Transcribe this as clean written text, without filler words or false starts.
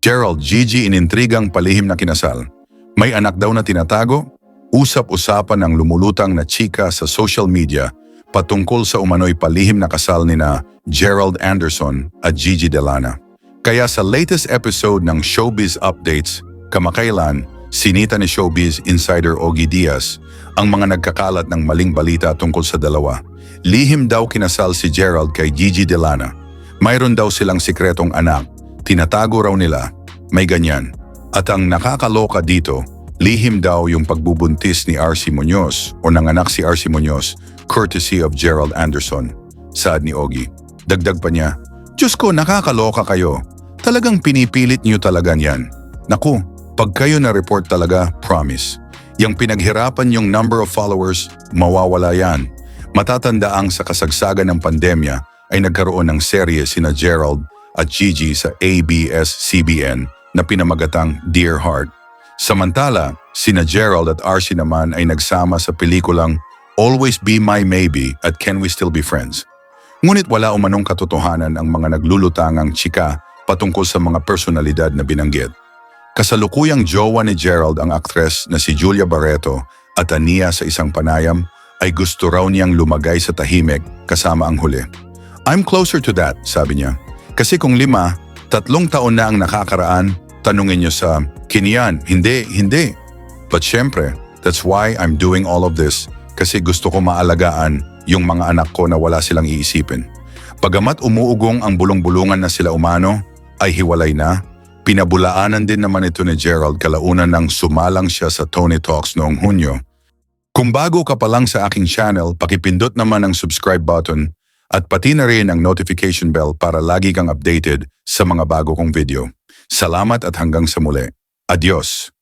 Gerald, Gigi inintrigang palihim na kinasal. May anak daw na tinatago. Usap-usapan ng lumulutang na chika sa social media patungkol sa umano'y palihim na kasal nina Gerald Anderson at Gigi Delana. Kaya sa latest episode ng Showbiz Updates, kamakailan, sinita ni Showbiz Insider Ogie Diaz ang mga nagkakalat ng maling balita tungkol sa dalawa. Lihim daw kinasal si Gerald kay Gigi Delana. Mayroon daw silang sikretong anak. Tinatago raw nila, may ganyan. At ang nakakaloka dito, lihim daw yung pagbubuntis ni RC Munoz o nanganak si RC Munoz courtesy of Gerald Anderson. Saad ni Ogie. Dagdag pa niya, Diyos ko, nakakaloka kayo. Talagang pinipilit niyo talaga yan. Naku, pag kayo na-report talaga, promise. Yung pinaghirapan yung number of followers, mawawala yan. Matatandaang sa kasagsagan ng pandemya ay nagkaroon ng serye sina Gerald at Gigi sa ABS-CBN na pinamagatang Dear Heart. Samantala, sina Gerald at RC naman ay nagsama sa pelikulang Always Be My Maybe at Can We Still Be Friends. Ngunit wala umanong katotohanan ang mga naglulutangang chika patungkol sa mga personalidad na binanggit. Kasalukuyang jowa ni Gerald ang aktres na si Julia Barreto at aniya sa isang panayam ay gusto raw niyang lumagay sa tahimik kasama ang huli. I'm closer to that, sabi niya. Kasi kung 3 taon na ang nakakaraan, tanungin niyo sa kiniyan, hindi. But syempre, that's why I'm doing all of this kasi gusto ko maalagaan yung mga anak ko na wala silang iisipin. Bagamat umuugong ang bulong-bulungan na sila umano, ay hiwalay na, pinabulaanan din naman ito ni Gerald kalaunan nang sumalang siya sa Tony Talks noong Hunyo. Kung bago ka pa lang sa aking channel, pakipindot naman ang subscribe button at pati na rin ang notification bell para lagi kang updated sa mga bago kong video. Salamat at hanggang sa muli. Adios!